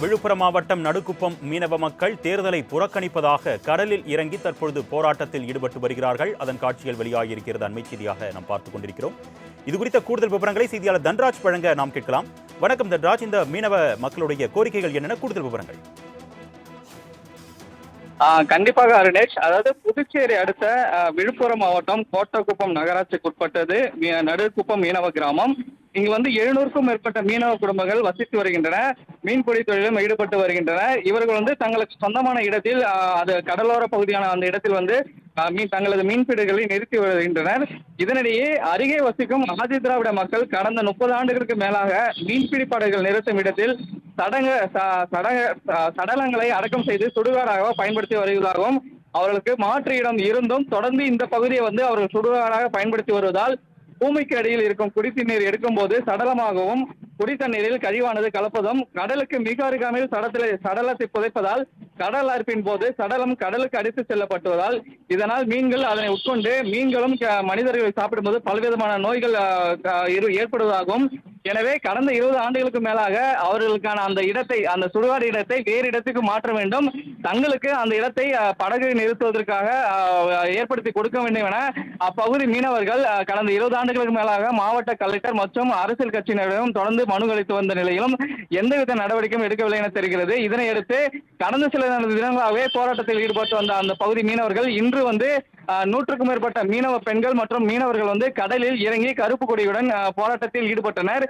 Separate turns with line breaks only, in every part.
விழுப்புரம் மாவட்டம் நடுக்குப்பம் மீனவ மக்கள் தேர்தலை புறக்கணிப்பதாக கடலில் இறங்கி தற்பொழுது போராட்டத்தில் ஈடுபட்டு வருகிறார்கள். அதன் காட்சிகள் வெளியாகியிருக்கிறது. அண்மை செய்தியாக நாம் பார்த்துக் கொண்டிருக்கிறோம். இதுகுறித்த கூடுதல் விவரங்களை செய்தியாளர் தன்ராஜ் வழங்க நாம் கேட்கலாம். வணக்கம் தன்ராஜ், இந்த மீனவ மக்களுடைய கோரிக்கைகள் என்னென்ன, கூடுதல் விவரங்கள்?
கண்டிப்பாக அருணேஷ். அதாவது புதுச்சேரி அடுத்த விழுப்புரம் மாவட்டம் கோட்டக்குப்பம் நகராட்சிக்கு உட்பட்டது நடுக்குப்பம் மீனவ கிராமம். இங்கு 700க்கும் மேற்பட்ட மீனவ குடும்பங்கள் வசித்து வருகின்றன. மீன்பிடி தொழிலும் ஈடுபட்டு வருகின்றன. இவர்கள் தங்களுக்கு சொந்தமான இடத்தில் அது கடலோர பகுதியான அந்த இடத்தில் தங்களது மீன்பிடிகளை நிறுத்தி வருகின்றனர். இதனிடையே அருகே வசிக்கும் ஆதி திராவிட மக்கள் கடந்த 30 ஆண்டுகளுக்கு மேலாக மீன்பிடி படகுகள் நிறுத்தும் இடத்தில் சடலங்களை அடக்கம் செய்து சுடுகாடாக பயன்படுத்தி வருவதாகவும், அவர்களுக்கு மாற்று இடம் இருந்தும் தொடர்ந்து இந்த பகுதியை அவர்கள் சுடுகாடாக பயன்படுத்தி வருவதால் பூமிக்கு அடியில் இருக்கும் குடித்தண்ணீர் எடுக்கும் போது சடலமாகவும் குடித்தண்ணீரில் கழிவானது கலப்பதும், கடலுக்கு மிக அருகாமையில் சடலத்தை புதைப்பதால் கடல் அறுப்பின் போது சடலம் கடலுக்கு அடித்து செல்லப்பட்டுவதால் இதனால் மீன்கள் அதனை உட்கொண்டு மீன்களும் மனிதர்களை சாப்பிடும்போது பல்விதமான நோய்கள் ஏற்படுவதாகவும், எனவே கடந்த 20 ஆண்டுகளுக்கு மேலாக அவர்களுக்கான அந்த இடத்தை, அந்த சுடுகாடு இடத்தை வேறு இடத்துக்கு மாற்ற வேண்டும், தங்களுக்கு அந்த இடத்தை படகு நிறுத்துவதற்காக ஏற்படுத்தி கொடுக்க வேண்டும் என அப்பகுதி மீனவர்கள் கடந்த 20 ஆண்டுகளுக்கு மேலாக மாவட்ட கலெக்டர் மற்றும் அரசியல் கட்சியினரிடம் தொடர்ந்து மனு அளித்து வந்த நிலையிலும் எந்தவித நடவடிக்கையும் எடுக்கவில்லை என தெரிகிறது. இதனையடுத்து கடந்த சில தினங்களாகவே போராட்டத்தில் ஈடுபட்டு வந்த அந்த பகுதி மீனவர்கள் இன்று 100க்கும் மேற்பட்ட மீனவ பெண்கள் மற்றும் மீனவர்கள் கடலில் இறங்கி கருப்பு கொடியுடன் போராட்டத்தில் ஈடுபட்டனர்.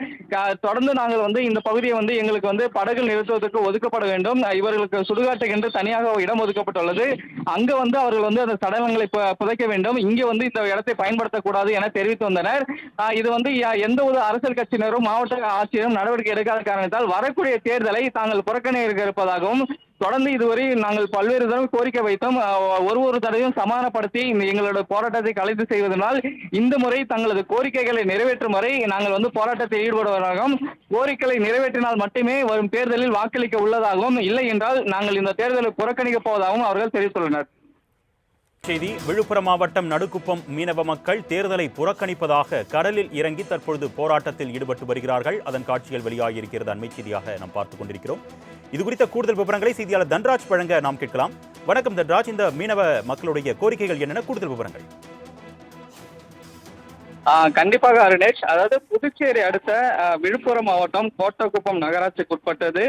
தொடர்ந்து நாங்கள் இந்த பகுதியை எங்களுக்கு படகு நிறுத்துவதற்கு ஒதுக்கப்பட வேண்டும், இவர்களுக்கு சுடுகாட்டுக்கு என்று தனியாக இடம் ஒதுக்கப்பட்டுள்ளது, அங்கு அவர்கள் அந்த சடலங்களை புதைக்க வேண்டும், இங்கே இந்த இடத்தை பயன்படுத்தக்கூடாது என தெரிவித்து வந்தனர். இது எந்த ஒரு அரசியல் கட்சியினரும் மாவட்ட ஆட்சியரும் நடவடிக்கை எடுக்காத காரணத்தால் வரக்கூடிய தேர்தலை தாங்கள் புறக்கணிக்க இருப்பதாகவும், தொடர்ந்து இதுவரை நாங்கள் பல்வேறு தடவை கோரிக்கை வைத்தோம், ஒரு தடவையும் சமாதானப்படுத்தி எங்களோட போராட்டத்தை கலைத்து செய்வதனால் இந்த முறை தங்களது கோரிக்கைகளை நிறைவேற்றும் வரை நாங்கள் போராட்டத்தில் ஈடுபடுவதாகவும், கோரிக்கைகளை நிறைவேற்றினால் மட்டுமே வரும் தேர்தலில் வாக்களிக்க உள்ளதாகவும், இல்லை என்றால் நாங்கள் இந்த தேர்தலை புறக்கணிக்கப் போவதாகவும் அவர்கள் தெரிவித்துள்ளனர்.
செய்தி: விழுப்புரம் மாவட்டம் நடுக்குப்பம் மீனவ மக்கள் தேர்தலை புறக்கணிப்பதாக கடலில் இறங்கி தற்பொழுது போராட்டத்தில் ஈடுபட்டு வருகிறார்கள். அதன் காட்சிகள் வெளியாகியிருக்கிறது. அண்மை செய்தியாக நாம் பார்த்துக் கொண்டிருக்கிறோம். இதுகுறித்த கூடுதல் விவரங்களை செய்தியாளர் தன்ராஜ் வழங்க நாம் கேட்கலாம். வணக்கம் தன்ராஜ், இந்த மீனவ மக்களுடைய கோரிக்கைகள் என்னென்ன, கூடுதல் விவரங்கள்?
கண்டிப்பாக அருணேஷ். அதாவது புதுச்சேரி அடுத்த விழுப்புரம் மாவட்டம் கோட்டக்குப்பம் நகராட்சிக்கு உட்பட்டது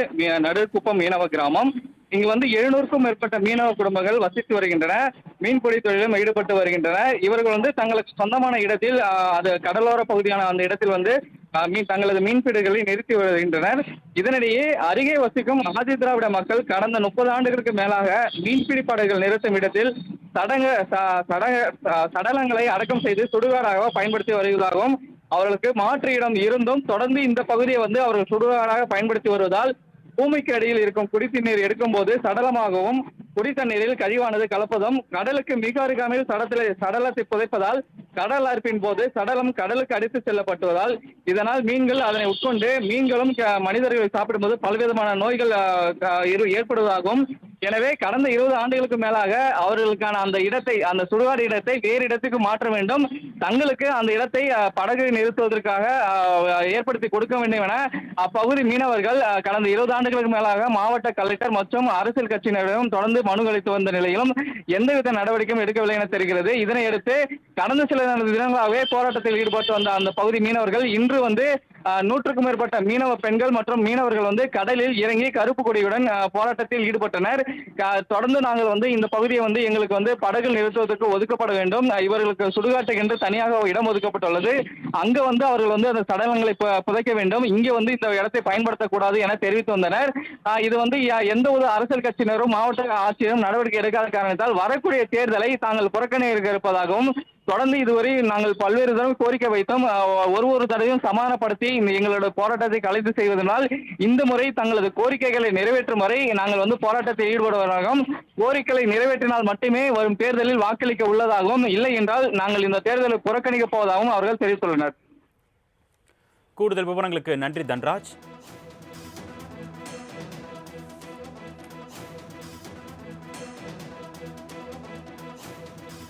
நடுக்குப்பம் மீனவ கிராமம். இங்கு 700க்கும் மேற்பட்ட மீனவ குடும்பங்கள் வசித்து வருகின்றன. மீன்பிடி தொழிலும் ஈடுபட்டு வருகின்றன. இவர்கள் தங்களுக்கு சொந்தமான இடத்தில் அது கடலோர பகுதியான அந்த இடத்தில் தங்களது மீன்பிடிகளை நிறுத்தி வருகின்றனர். இதனிடையே அருகே வசிக்கும் ஆதி திராவிட மக்கள் கடந்த 30 ஆண்டுகளுக்கு மேலாக மீன்பிடி படகுகள் நிறுத்தும் இடத்தில் சடலங்களை அடக்கம் செய்து சுடுகாடாக பயன்படுத்தி வருவதாகவும், அவர்களுக்கு மாற்று இடம் இருந்தும் தொடர்ந்து இந்த பகுதியை அவர்கள் சுடுகாடாக பயன்படுத்தி வருவதால் பூமிக்கு அடியில் இருக்கும் குடித்தண்ணீர் எடுக்கும் போது சடலமாகவும் குடித்தண்ணீரில் கழிவானது கலப்பதும், கடலுக்கு மிக அருகாமையில் சடலத்தை புதைப்பதால் கடல் அறுப்பின் போது சடலம் கடலுக்கு அடித்து செல்லப்பட்டுவதால் இதனால் மீன்கள் அதனை உட்கொண்டு மீன்களும் மனிதர்களை சாப்பிடும்போது பல்விதமான நோய்கள் ஏற்படுவதாகவும், எனவே கடந்த 20 ஆண்டுகளுக்கு மேலாக அவர்களுக்கான அந்த இடத்தை, அந்த சுடுகாடு இடத்தை வேறு இடத்துக்கு மாற்ற வேண்டும், தங்களுக்கு அந்த இடத்தை படகு நிறுத்துவதற்காக ஏற்படுத்தி கொடுக்க வேண்டும் என அப்பகுதி மீனவர்கள் கடந்த 20 ஆண்டுகளுக்கு மேலாக மாவட்ட கலெக்டர் மற்றும் அரசியல் கட்சியினரிடம் தொடர்ந்து மனு அளித்து வந்த நிலையிலும் எந்தவித நடவடிக்கையும் எடுக்கவில்லை என தெரிகிறது. இதனையடுத்து கடந்த சில தினங்களாகவே போராட்டத்தில் ஈடுபட்டு வந்த அந்த பகுதி மீனவர்கள் இன்று 100க்கும் மேற்பட்ட மீனவ பெண்கள் மற்றும் மீனவர்கள் கடலில் இறங்கி கருப்பு கொடியுடன் போராட்டத்தில் ஈடுபட்டனர். தொடர்ந்து நாங்கள் இந்த பகுதியை எங்களுக்கு படகு நிறுத்துவதற்கு ஒதுக்கப்பட வேண்டும், இவர்களுக்கு சுடுகாட்டுக்கு என்று தனியாக இடம் ஒதுக்கப்பட்டுள்ளது, அங்கு அவர்கள் அந்த சடலங்களை புதைக்க வேண்டும், இங்கே இந்த இடத்தை பயன்படுத்தக்கூடாது என தெரிவித்து வந்தனர். இது எந்த ஒரு அரசியல் கட்சியினரும் மாவட்ட ஆட்சியரும் நடவடிக்கை எடுக்காத காரணத்தால் வரக்கூடிய தேர்தலை தாங்கள் புறக்கணிக்க இருப்பதாகவும், தொடர்ந்து இதுவரை நாங்கள் பல்வேறு தடவை கோரிக்கை வைத்தோம், ஒரு தடவையும் சமாதானப்படுத்தி எங்களோட போராட்டத்தை கலைத்து செய்வதனால் இந்த முறை தங்களது கோரிக்கைகளை நிறைவேற்றும் வரை நாங்கள் போராட்டத்தில் ஈடுபடுவதாகவும், கோரிக்கைகளை நிறைவேற்றினால் மட்டுமே வரும் தேர்தலில் வாக்களிக்க உள்ளதாகவும், இல்லை என்றால் நாங்கள் இந்த தேர்தலை புறக்கணிக்கப் போவதாகவும் அவர்கள் தெரிவித்துள்ளனர்.
கூடுதல் விவரங்களுக்கு நன்றி தன்ராஜ்.